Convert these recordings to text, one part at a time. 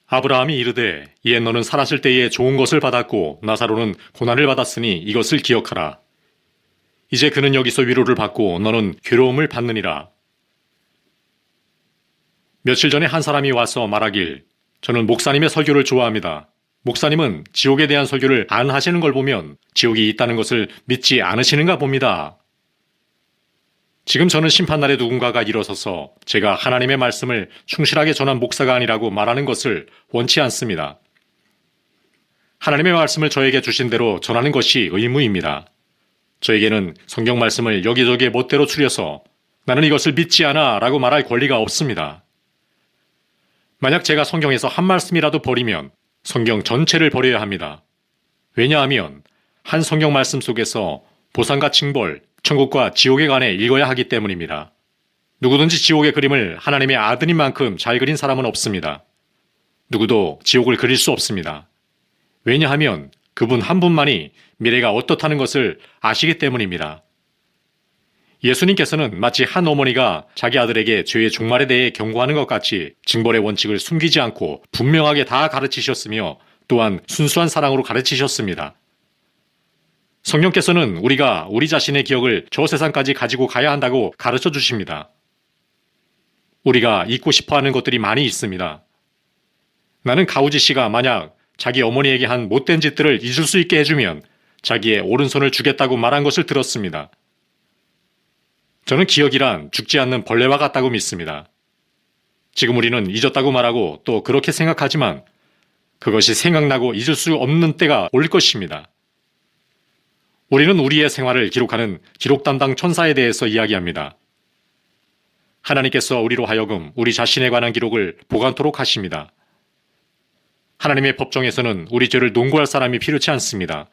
아브라함이 이르되 옛 너는 살았을 때에 좋은 것을 받았고 나사로는 고난을 받았으니 이것을 기억하라. 이제 그는 여기서 위로를 받고 너는 괴로움을 받느니라. 며칠 전에 한 사람이 와서 말하길 저는 목사님의 설교를 좋아합니다. 목사님은 지옥에 대한 설교를 안 하시는 걸 보면 지옥이 있다는 것을 믿지 않으시는가 봅니다. 지금 저는 심판날에 누군가가 일어서서 제가 하나님의 말씀을 충실하게 전한 목사가 아니라고 말하는 것을 원치 않습니다. 하나님의 말씀을 저에게 주신 대로 전하는 것이 의무입니다. 저에게는 성경 말씀을 여기저기 멋대로 추려서 나는 이것을 믿지 않아 라고 말할 권리가 없습니다. 만약 제가 성경에서 한 말씀이라도 버리면 성경 전체를 버려야 합니다. 왜냐하면 한 성경 말씀 속에서 보상과 징벌, 천국과 지옥에 관해 읽어야 하기 때문입니다. 누구든지 지옥의 그림을 하나님의 아들인 만큼 잘 그린 사람은 없습니다. 누구도 지옥을 그릴 수 없습니다. 왜냐하면 그분 한 분만이 미래가 어떻다는 것을 아시기 때문입니다. 예수님께서는 마치 한 어머니가 자기 아들에게 죄의 종말에 대해 경고하는 것 같이 징벌의 원칙을 숨기지 않고 분명하게 다 가르치셨으며 또한 순수한 사랑으로 가르치셨습니다. 성령께서는 우리가 우리 자신의 기억을 저 세상까지 가지고 가야 한다고 가르쳐 주십니다. 우리가 잊고 싶어하는 것들이 많이 있습니다. 나는 가우지 씨가 만약 자기 어머니에게 한 못된 짓들을 잊을 수 있게 해주면 자기의 오른손을 주겠다고 말한 것을 들었습니다. 저는 기억이란 죽지 않는 벌레와 같다고 믿습니다. 지금 우리는 잊었다고 말하고 또 그렇게 생각하지만 그것이 생각나고 잊을 수 없는 때가 올 것입니다. 우리는 우리의 생활을 기록하는 기록 담당 천사에 대해서 이야기합니다. 하나님께서 우리로 하여금 우리 자신에 관한 기록을 보관토록 하십니다. 하나님의 법정에서는 우리 죄를 논고할 사람이 필요치 않습니다.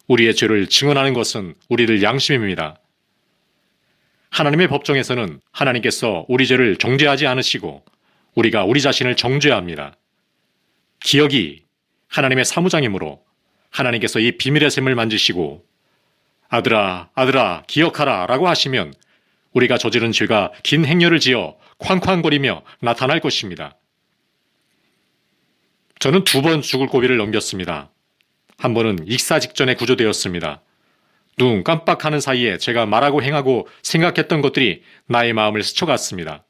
우리의 죄를 증언하는 것은 우리들 양심입니다. 하나님의 법정에서는 하나님께서 우리 죄를 정죄하지 않으시고 우리가 우리 자신을 정죄합니다. 기억이 하나님의 사무장이므로 하나님께서 이 비밀의 샘을 만지시고 아들아, 아들아, 기억하라 라고 하시면 우리가 저지른 죄가 긴 행렬을 지어 쾅쾅거리며 나타날 것입니다. 저는 2번 죽을 고비를 넘겼습니다. 한 번은 익사 직전에 구조되었습니다. 눈 깜빡하는 사이에 제가 말하고 행하고 생각했던 것들이 나의 마음을 스쳐갔습니다.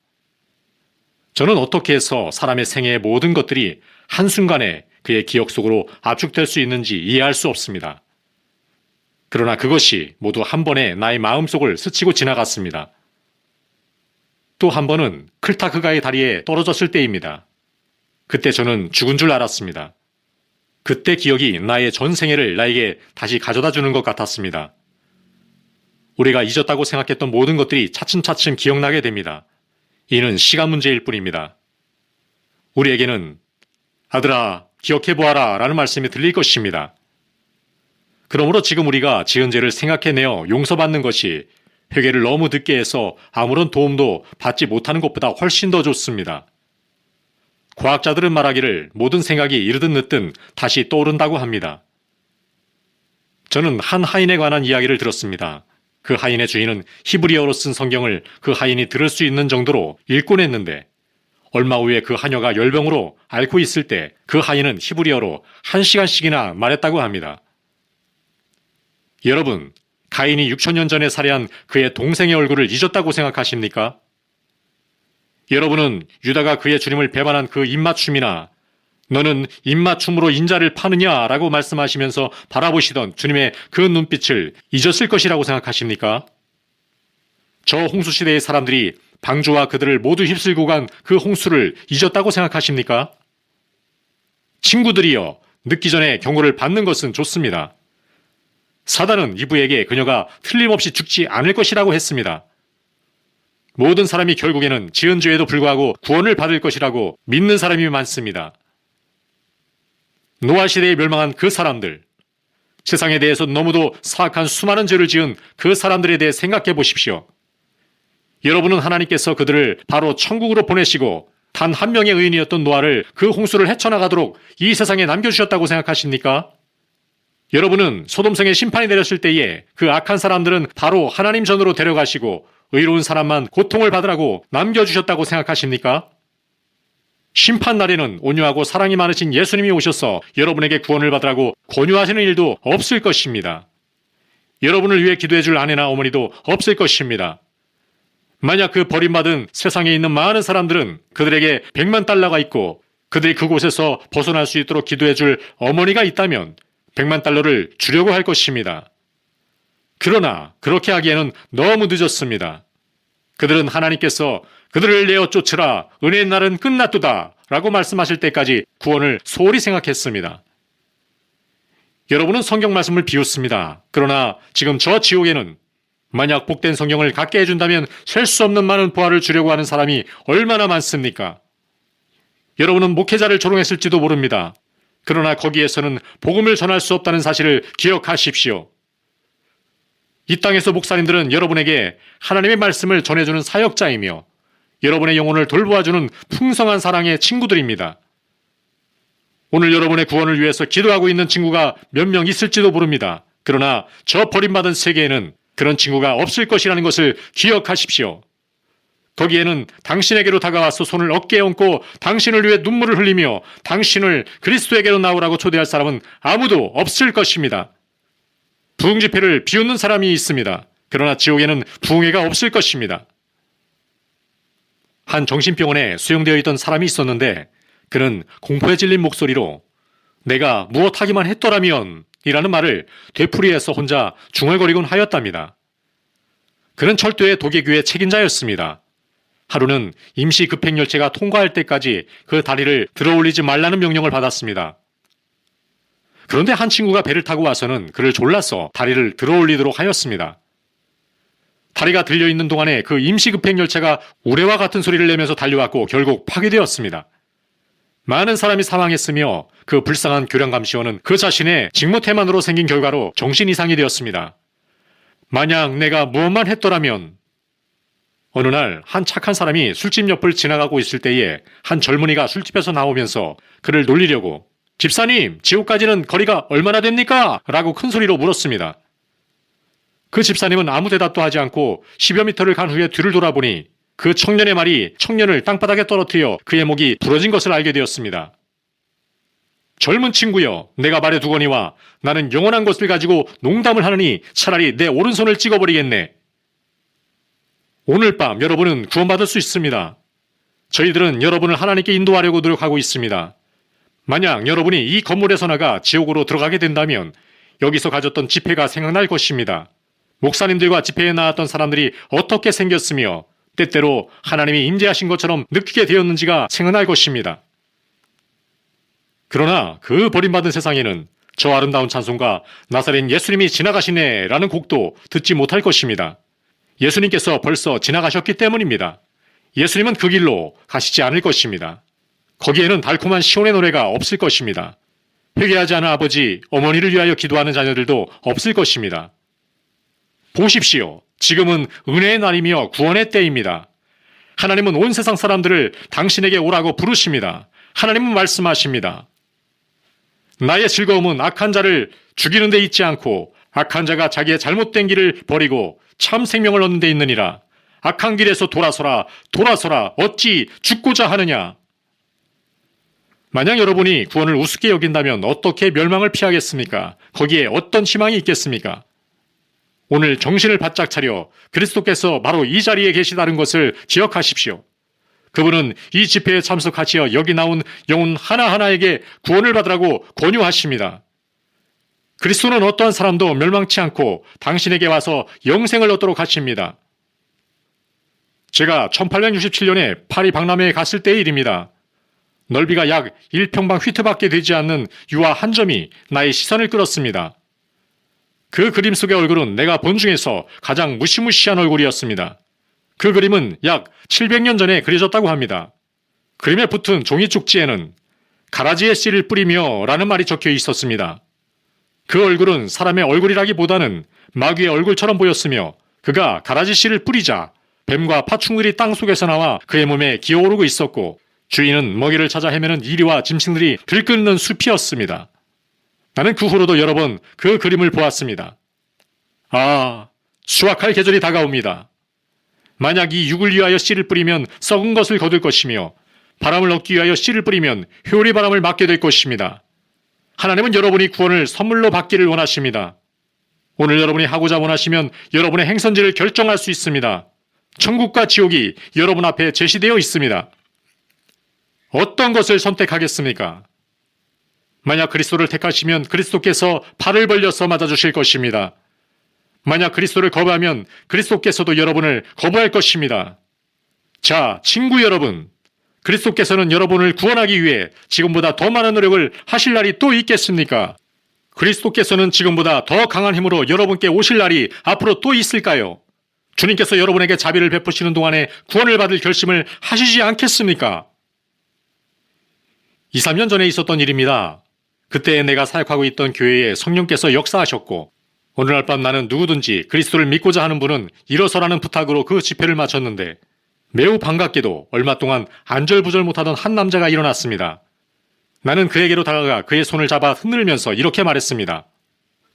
저는 어떻게 해서 사람의 생애의 모든 것들이 한순간에 그의 기억 속으로 압축될 수 있는지 이해할 수 없습니다. 그러나 그것이 모두 한 번에 나의 마음속을 스치고 지나갔습니다. 또 한 번은 클타크가의 다리에 떨어졌을 때입니다. 그때 저는 죽은 줄 알았습니다. 그때 기억이 나의 전 생애를 나에게 다시 가져다 주는 것 같았습니다. 우리가 잊었다고 생각했던 모든 것들이 차츰차츰 기억나게 됩니다. 이는 시간 문제일 뿐입니다. 우리에게는 아들아, 기억해보아라 라는 말씀이 들릴 것입니다. 그러므로 지금 우리가 지은 죄를 생각해내어 용서받는 것이 회개를 너무 늦게 해서 아무런 도움도 받지 못하는 것보다 훨씬 더 좋습니다. 과학자들은 말하기를 모든 생각이 이르든 늦든 다시 떠오른다고 합니다. 저는 한 하인에 관한 이야기를 들었습니다. 그 하인의 주인은 히브리어로 쓴 성경을 그 하인이 들을 수 있는 정도로 읽곤 했는데 얼마 후에 그 하녀가 열병으로 앓고 있을 때 그 하인은 히브리어로 1시간씩이나 말했다고 합니다. 여러분, 가인이 6천년 전에 살해한 그의 동생의 얼굴을 잊었다고 생각하십니까? 여러분은 유다가 그의 주님을 배반한 그 입맞춤이나 너는 입맞춤으로 인자를 파느냐라고 말씀하시면서 바라보시던 주님의 그 눈빛을 잊었을 것이라고 생각하십니까? 저 홍수시대의 사람들이 방주와 그들을 모두 휩쓸고 간 그 홍수를 잊었다고 생각하십니까? 친구들이여, 늦기 전에 경고를 받는 것은 좋습니다. 사단은 이브에게 그녀가 틀림없이 죽지 않을 것이라고 했습니다. 모든 사람이 결국에는 지은 죄에도 불구하고 구원을 받을 것이라고 믿는 사람이 많습니다. 노아 시대에 멸망한 그 사람들, 세상에 대해서 너무도 사악한 수많은 죄를 지은 그 사람들에 대해 생각해 보십시오. 여러분은 하나님께서 그들을 바로 천국으로 보내시고 단 한 명의 의인이었던 노아를 그 홍수를 헤쳐나가도록 이 세상에 남겨주셨다고 생각하십니까? 여러분은 소돔성에 심판이 내렸을 때에 그 악한 사람들은 바로 하나님 전으로 데려가시고 의로운 사람만 고통을 받으라고 남겨주셨다고 생각하십니까? 심판 날에는 온유하고 사랑이 많으신 예수님이 오셔서 여러분에게 구원을 받으라고 권유하시는 일도 없을 것입니다. 여러분을 위해 기도해 줄 아내나 어머니도 없을 것입니다. 만약 그 버림받은 세상에 있는 많은 사람들은 그들에게 100만 달러가 있고 그들이 그곳에서 벗어날 수 있도록 기도해 줄 어머니가 있다면 100만 달러를 주려고 할 것입니다. 그러나 그렇게 하기에는 너무 늦었습니다. 그들은 하나님께서 그들을 내어 쫓으라 은혜의 날은 끝났도다 라고 말씀하실 때까지 구원을 소홀히 생각했습니다. 여러분은 성경 말씀을 비웃습니다. 그러나 지금 저 지옥에는 만약 복된 성경을 갖게 해준다면 셀 수 없는 많은 부활을 주려고 하는 사람이 얼마나 많습니까? 여러분은 목회자를 조롱했을지도 모릅니다. 그러나 거기에서는 복음을 전할 수 없다는 사실을 기억하십시오. 이 땅에서 목사님들은 여러분에게 하나님의 말씀을 전해주는 사역자이며 여러분의 영혼을 돌보아주는 풍성한 사랑의 친구들입니다. 오늘 여러분의 구원을 위해서 기도하고 있는 친구가 몇 명 있을지도 모릅니다. 그러나 저 버림받은 세계에는 그런 친구가 없을 것이라는 것을 기억하십시오. 거기에는 당신에게로 다가와서 손을 어깨에 얹고 당신을 위해 눈물을 흘리며 당신을 그리스도에게로 나오라고 초대할 사람은 아무도 없을 것입니다. 부흥 집회를 비웃는 사람이 있습니다. 그러나 지옥에는 부흥회가 없을 것입니다. 한 정신병원에 수용되어 있던 사람이 있었는데 그는 공포에 질린 목소리로 내가 무엇하기만 했더라면 이라는 말을 되풀이해서 혼자 중얼거리곤 하였답니다. 그는 철도의 독일교회 책임자였습니다. 하루는 임시 급행열차가 통과할 때까지 그 다리를 들어올리지 말라는 명령을 받았습니다. 그런데 한 친구가 배를 타고 와서는 그를 졸라서 다리를 들어올리도록 하였습니다. 다리가 들려있는 동안에 그 임시 급행열차가 우레와 같은 소리를 내면서 달려왔고 결국 파괴되었습니다. 많은 사람이 사망했으며 그 불쌍한 교량감시원은 그 자신의 직무태만으로 생긴 결과로 정신 이상이 되었습니다. 만약 내가 무엇만 했더라면. 어느 날 한 착한 사람이 술집 옆을 지나가고 있을 때에 한 젊은이가 술집에서 나오면서 그를 놀리려고 집사님, 지옥까지는 거리가 얼마나 됩니까? 라고 큰 소리로 물었습니다. 그 집사님은 아무 대답도 하지 않고 10여 미터를 간 후에 뒤를 돌아보니 그 청년의 말이 청년을 땅바닥에 떨어뜨려 그의 목이 부러진 것을 알게 되었습니다. 젊은 친구여, 내가 말해두거니와 나는 영원한 것을 가지고 농담을 하느니 차라리 내 오른손을 찍어버리겠네. 오늘 밤 여러분은 구원받을 수 있습니다. 저희들은 여러분을 하나님께 인도하려고 노력하고 있습니다. 만약 여러분이 이 건물에서 나가 지옥으로 들어가게 된다면 여기서 가졌던 집회가 생각날 것입니다. 목사님들과 집회에 나왔던 사람들이 어떻게 생겼으며 때때로 하나님이 임재하신 것처럼 느끼게 되었는지가 생각날 것입니다. 그러나 그 버림받은 세상에는 저 아름다운 찬송가 나사렛 예수님이 지나가시네 라는 곡도 듣지 못할 것입니다. 예수님께서 벌써 지나가셨기 때문입니다. 예수님은 그 길로 가시지 않을 것입니다. 거기에는 달콤한 시온의 노래가 없을 것입니다. 회개하지 않은 아버지, 어머니를 위하여 기도하는 자녀들도 없을 것입니다. 보십시오. 지금은 은혜의 날이며 구원의 때입니다. 하나님은 온 세상 사람들을 당신에게 오라고 부르십니다. 하나님은 말씀하십니다. 나의 즐거움은 악한 자를 죽이는 데 있지 않고 악한 자가 자기의 잘못된 길을 버리고 참 생명을 얻는 데 있느니라. 악한 길에서 돌아서라, 돌아서라, 어찌 죽고자 하느냐. 만약 여러분이 구원을 우습게 여긴다면 어떻게 멸망을 피하겠습니까? 거기에 어떤 희망이 있겠습니까? 오늘 정신을 바짝 차려 그리스도께서 바로 이 자리에 계시다는 것을 기억하십시오. 그분은 이 집회에 참석하시어 여기 나온 영혼 하나하나에게 구원을 받으라고 권유하십니다. 그리스도는 어떠한 사람도 멸망치 않고 당신에게 와서 영생을 얻도록 하십니다. 제가 1867년에 파리 박람회에 갔을 때의 일입니다. 넓이가 약 1평방 휘트밖에 되지 않는 유화 한 점이 나의 시선을 끌었습니다. 그 그림 속의 얼굴은 내가 본 중에서 가장 무시무시한 얼굴이었습니다. 그 그림은 약 700년 전에 그려졌다고 합니다. 그림에 붙은 종이 쪽지에는 가라지에 씨를 뿌리며 라는 말이 적혀 있었습니다. 그 얼굴은 사람의 얼굴이라기보다는 마귀의 얼굴처럼 보였으며 그가 가라지 씨를 뿌리자 뱀과 파충들이 땅속에서 나와 그의 몸에 기어오르고 있었고 주인은 먹이를 찾아 헤매는 이리와 짐승들이 들끓는 숲이었습니다. 나는 그 후로도 여러 번 그 그림을 보았습니다. 아, 수확할 계절이 다가옵니다. 만약 이 육을 위하여 씨를 뿌리면 썩은 것을 거둘 것이며 바람을 얻기 위하여 씨를 뿌리면 회오리 바람을 맞게 될 것입니다. 하나님은 여러분이 구원을 선물로 받기를 원하십니다. 오늘 여러분이 하고자 원하시면 여러분의 행선지를 결정할 수 있습니다. 천국과 지옥이 여러분 앞에 제시되어 있습니다. 어떤 것을 선택하겠습니까? 만약 그리스도를 택하시면 그리스도께서 팔을 벌려서 맞아주실 것입니다. 만약 그리스도를 거부하면 그리스도께서도 여러분을 거부할 것입니다. 자, 친구 여러분, 그리스도께서는 여러분을 구원하기 위해 지금보다 더 많은 노력을 하실 날이 또 있겠습니까? 그리스도께서는 지금보다 더 강한 힘으로 여러분께 오실 날이 앞으로 또 있을까요? 주님께서 여러분에게 자비를 베푸시는 동안에 구원을 받을 결심을 하시지 않겠습니까? 2, 3년 전에 있었던 일입니다. 그때 내가 사역하고 있던 교회에 성령께서 역사하셨고 오늘날 밤 나는 누구든지 그리스도를 믿고자 하는 분은 일어서라는 부탁으로 그 집회를 마쳤는데 매우 반갑게도 얼마 동안 안절부절 못하던 한 남자가 일어났습니다. 나는 그에게로 다가가 그의 손을 잡아 흔들면서 이렇게 말했습니다.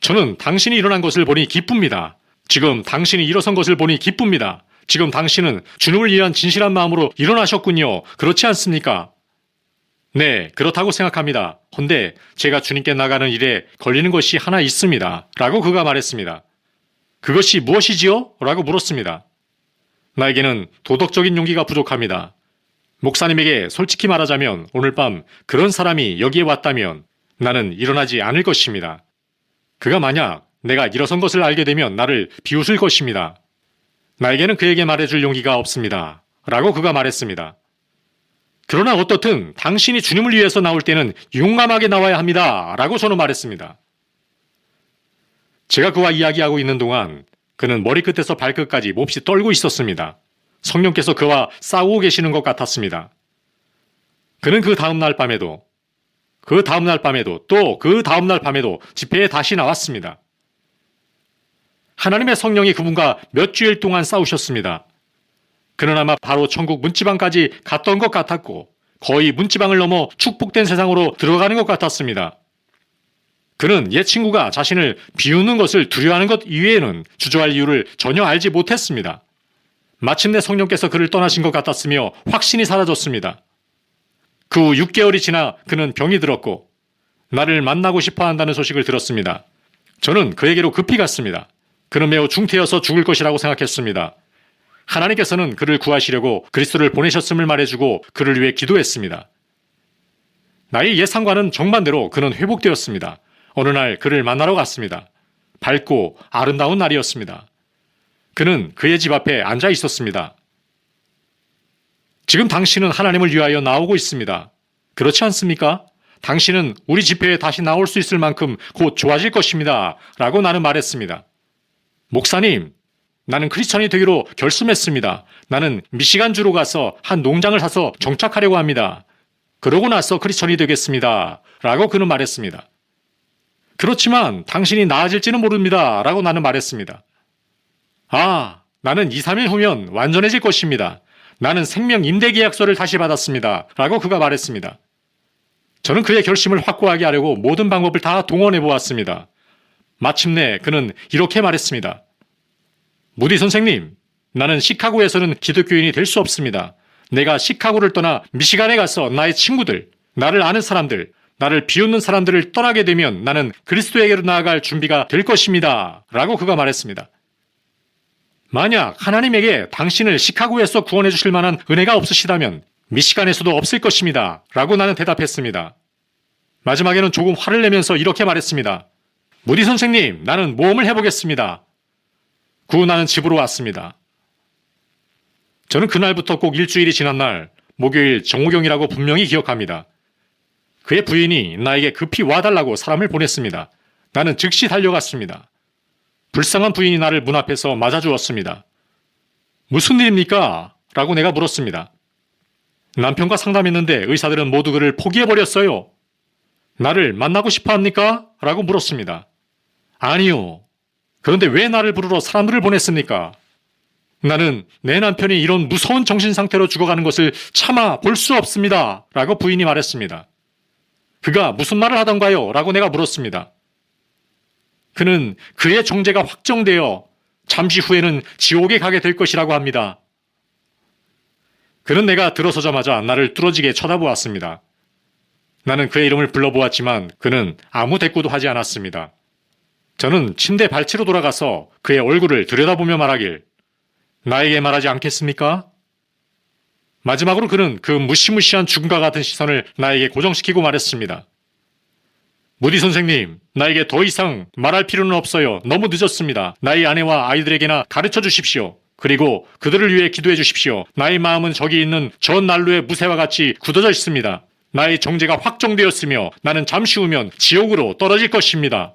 저는 당신이 일어난 것을 보니 기쁩니다. 지금 당신이 일어선 것을 보니 기쁩니다. 지금 당신은 주님을 위한 진실한 마음으로 일어나셨군요. 그렇지 않습니까? 네, 그렇다고 생각합니다. 헌데 제가 주님께 나가는 일에 걸리는 것이 하나 있습니다. 라고 그가 말했습니다. 그것이 무엇이지요? 라고 물었습니다. 나에게는 도덕적인 용기가 부족합니다. 목사님에게 솔직히 말하자면 오늘 밤 그런 사람이 여기에 왔다면 나는 일어나지 않을 것입니다. 그가 만약 내가 일어선 것을 알게 되면 나를 비웃을 것입니다. 나에게는 그에게 말해줄 용기가 없습니다. 라고 그가 말했습니다. 그러나 어떻든 당신이 주님을 위해서 나올 때는 용감하게 나와야 합니다. 라고 저는 말했습니다. 제가 그와 이야기하고 있는 동안 그는 머리끝에서 발끝까지 몹시 떨고 있었습니다. 성령께서 그와 싸우고 계시는 것 같았습니다. 그는 그 다음날 밤에도 또 그 다음날 밤에도 집회에 다시 나왔습니다. 하나님의 성령이 그분과 몇 주일 동안 싸우셨습니다. 그는 아마 바로 천국 문지방까지 갔던 것 같았고 거의 문지방을 넘어 축복된 세상으로 들어가는 것 같았습니다. 그는 옛 친구가 자신을 비웃는 것을 두려워하는 것 이외에는 주저할 이유를 전혀 알지 못했습니다. 마침내 성령께서 그를 떠나신 것 같았으며 확신이 사라졌습니다. 그 후 6개월이 지나 그는 병이 들었고 나를 만나고 싶어 한다는 소식을 들었습니다. 저는 그에게로 급히 갔습니다. 그는 매우 중태여서 죽을 것이라고 생각했습니다. 하나님께서는 그를 구하시려고 그리스도를 보내셨음을 말해주고 그를 위해 기도했습니다. 나의 예상과는 정반대로 그는 회복되었습니다. 어느 날 그를 만나러 갔습니다. 밝고 아름다운 날이었습니다. 그는 그의 집 앞에 앉아 있었습니다. 지금 당신은 하나님을 위하여 나오고 있습니다. 그렇지 않습니까? 당신은 우리 집회에 다시 나올 수 있을 만큼 곧 좋아질 것입니다. 라고 나는 말했습니다. 목사님, 나는 크리스천이 되기로 결심했습니다. 나는 미시간주로 가서 한 농장을 사서 정착하려고 합니다. 그러고 나서 크리스천이 되겠습니다. 라고 그는 말했습니다. 그렇지만 당신이 나아질지는 모릅니다. 라고 나는 말했습니다. 나는 2, 3일 후면 완전해질 것입니다. 나는 생명 임대계약서를 다시 받았습니다. 라고 그가 말했습니다. 저는 그의 결심을 확고하게 하려고 모든 방법을 다 동원해 보았습니다. 마침내 그는 이렇게 말했습니다. 무디 선생님, 나는 시카고에서는 기독교인이 될 수 없습니다. 내가 시카고를 떠나 미시간에 가서 나의 친구들, 나를 아는 사람들, 나를 비웃는 사람들을 떠나게 되면 나는 그리스도에게로 나아갈 준비가 될 것입니다. 라고 그가 말했습니다. 만약 하나님에게 당신을 시카고에서 구원해 주실 만한 은혜가 없으시다면 미시간에서도 없을 것입니다. 라고 나는 대답했습니다. 마지막에는 조금 화를 내면서 이렇게 말했습니다. 무디 선생님, 나는 모험을 해보겠습니다. 그 후 나는 집으로 왔습니다. 저는 그날부터 꼭 일주일이 지난 날 목요일 정오경이라고 분명히 기억합니다. 그의 부인이 나에게 급히 와달라고 사람을 보냈습니다. 나는 즉시 달려갔습니다. 불쌍한 부인이 나를 문 앞에서 맞아주었습니다. 무슨 일입니까? 라고 내가 물었습니다. 남편과 상담했는데 의사들은 모두 그를 포기해버렸어요. 나를 만나고 싶어 합니까? 라고 물었습니다. 아니요. 그런데 왜 나를 부르러 사람들을 보냈습니까? 나는 내 남편이 이런 무서운 정신 상태로 죽어가는 것을 참아 볼 수 없습니다. 라고 부인이 말했습니다. 그가 무슨 말을 하던가요? 라고 내가 물었습니다. 그는 그의 정죄가 확정되어 잠시 후에는 지옥에 가게 될 것이라고 합니다. 그는 내가 들어서자마자 나를 뚫어지게 쳐다보았습니다. 나는 그의 이름을 불러보았지만 그는 아무 대꾸도 하지 않았습니다. 저는 침대 발치로 돌아가서 그의 얼굴을 들여다보며 말하길, 나에게 말하지 않겠습니까? 마지막으로 그는 그 무시무시한 죽음과 같은 시선을 나에게 고정시키고 말했습니다. 무디 선생님, 나에게 더 이상 말할 필요는 없어요. 너무 늦었습니다. 나의 아내와 아이들에게나 가르쳐 주십시오. 그리고 그들을 위해 기도해 주십시오. 나의 마음은 저기 있는 저 난로의 무쇠와 같이 굳어져 있습니다. 나의 정죄가 확정되었으며 나는 잠시 후면 지옥으로 떨어질 것입니다.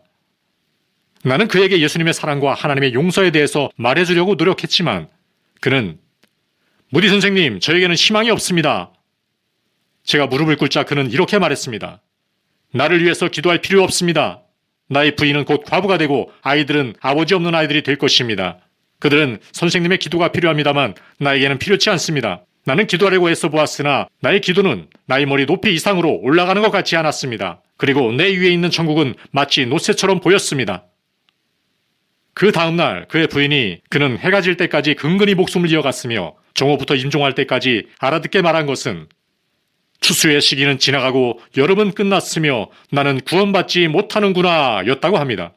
나는 그에게 예수님의 사랑과 하나님의 용서에 대해서 말해주려고 노력했지만 그는 무디 선생님, 저에게는 희망이 없습니다. 제가 무릎을 꿇자 그는 이렇게 말했습니다. 나를 위해서 기도할 필요 없습니다. 나의 부인은 곧 과부가 되고 아이들은 아버지 없는 아이들이 될 것입니다. 그들은 선생님의 기도가 필요합니다만 나에게는 필요치 않습니다. 나는 기도하려고 애써 보았으나 나의 기도는 나의 머리 높이 이상으로 올라가는 것 같지 않았습니다. 그리고 내 위에 있는 천국은 마치 노새처럼 보였습니다. 그 다음날 그의 부인이 그는 해가 질 때까지 근근히 목숨을 이어갔으며 정오부터 임종할 때까지 알아듣게 말한 것은 추수의 시기는 지나가고 여름은 끝났으며 나는 구원받지 못하는구나 였다고 합니다.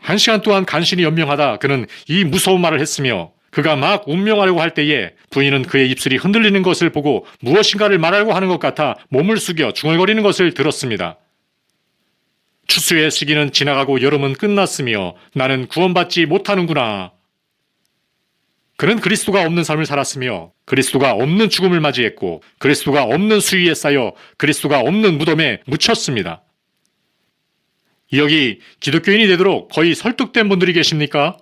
1시간 동안 간신히 연명하다 그는 이 무서운 말을 했으며 그가 막 운명하려고 할 때에 부인은 그의 입술이 흔들리는 것을 보고 무엇인가를 말하려고 하는 것 같아 몸을 숙여 중얼거리는 것을 들었습니다. 추수의 시기는 지나가고 여름은 끝났으며 나는 구원받지 못하는구나. 그는 그리스도가 없는 삶을 살았으며 그리스도가 없는 죽음을 맞이했고 그리스도가 없는 수위에 쌓여 그리스도가 없는 무덤에 묻혔습니다. 여기 기독교인이 되도록 거의 설득된 분들이 계십니까?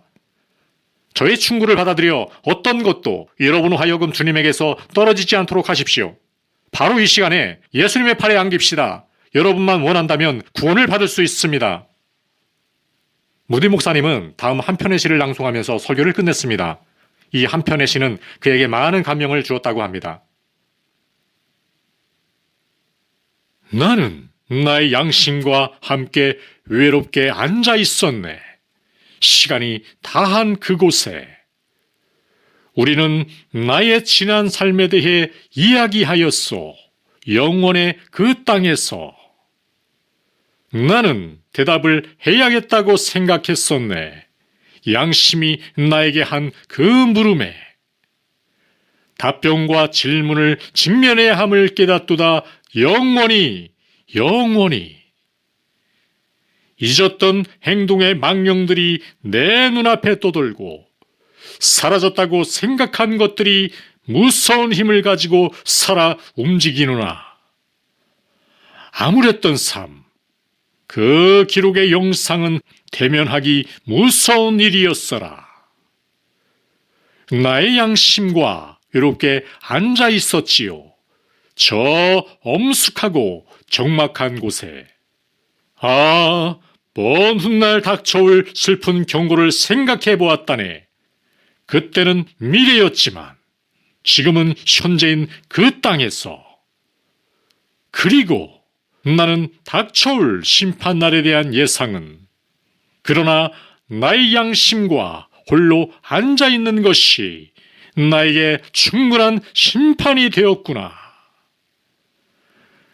저의 충고를 받아들여 어떤 것도 여러분으로 하여금 주님에게서 떨어지지 않도록 하십시오. 바로 이 시간에 예수님의 팔에 안깁시다. 여러분만 원한다면 구원을 받을 수 있습니다. 무디 목사님은 다음 한 편의 시를 낭송하면서 설교를 끝냈습니다. 이 한 편의 시는 그에게 많은 감명을 주었다고 합니다. 나는 나의 양심과 함께 외롭게 앉아 있었네. 시간이 다한 그곳에 우리는 나의 지난 삶에 대해 이야기하였소. 영원의 그 땅에서 나는 대답을 해야겠다고 생각했었네. 양심이 나에게 한 그 물음에 답변과 질문을 직면해야 함을 깨닫도다. 영원히 잊었던 행동의 망령들이 내 눈앞에 떠돌고 사라졌다고 생각한 것들이 무서운 힘을 가지고 살아 움직이노라. 암울했던 삶, 그 기록의 영상은 대면하기 무서운 일이었어라. 나의 양심과 외롭게 앉아 있었지요. 저 엄숙하고 적막한 곳에. 먼 훗날 닥쳐올 슬픈 경고를 생각해 보았다네. 그때는 미래였지만 지금은 현재인 그 땅에서. 그리고 나는 닥쳐올 심판날에 대한 예상은 그러나 나의 양심과 홀로 앉아있는 것이 나에게 충분한 심판이 되었구나.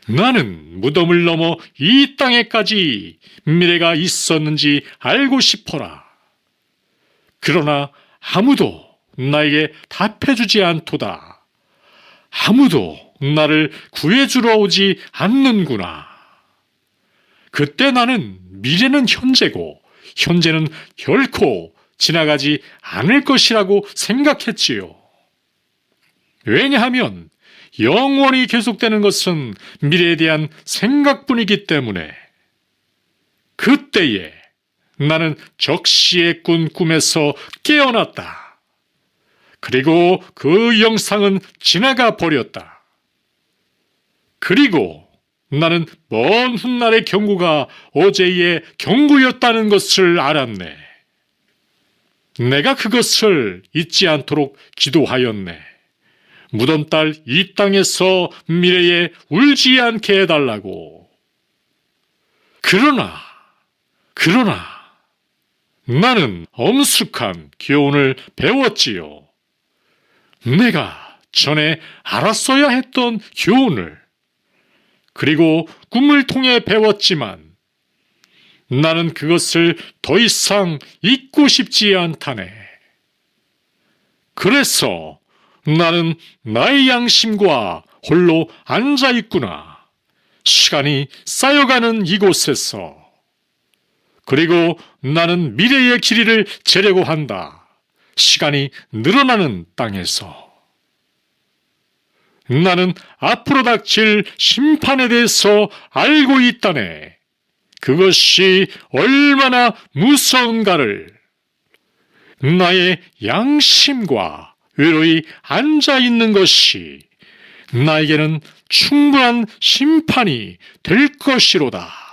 나는 무덤을 넘어 이 땅에까지 미래가 있었는지 알고 싶어라. 그러나 아무도 나에게 답해주지 않도다. 아무도 나를 구해주러 오지 않는구나. 그때 나는 미래는 현재고 현재는 결코 지나가지 않을 것이라고 생각했지요. 왜냐하면 영원히 계속되는 것은 미래에 대한 생각뿐이기 때문에. 그때에 나는 적시에 꾼 꿈에서 깨어났다. 그리고 그 영상은 지나가 버렸다. 그리고 나는 먼 훗날의 경고가 어제의 경고였다는 것을 알았네. 내가 그것을 잊지 않도록 기도하였네. 무덤딸 이 땅에서 미래에 울지 않게 해달라고. 그러나 나는 엄숙한 교훈을 배웠지요. 내가 전에 알았어야 했던 교훈을, 그리고 꿈을 통해 배웠지만 나는 그것을 더 이상 잊고 싶지 않다네. 그래서 나는 나의 양심과 홀로 앉아 있구나. 시간이 쌓여가는 이곳에서. 그리고 나는 미래의 길이를 재려고 한다. 시간이 늘어나는 땅에서. 나는 앞으로 닥칠 심판에 대해서 알고 있다네. 그것이 얼마나 무서운가를. 나의 양심과 외로이 앉아 있는 것이 나에게는 충분한 심판이 될 것이로다.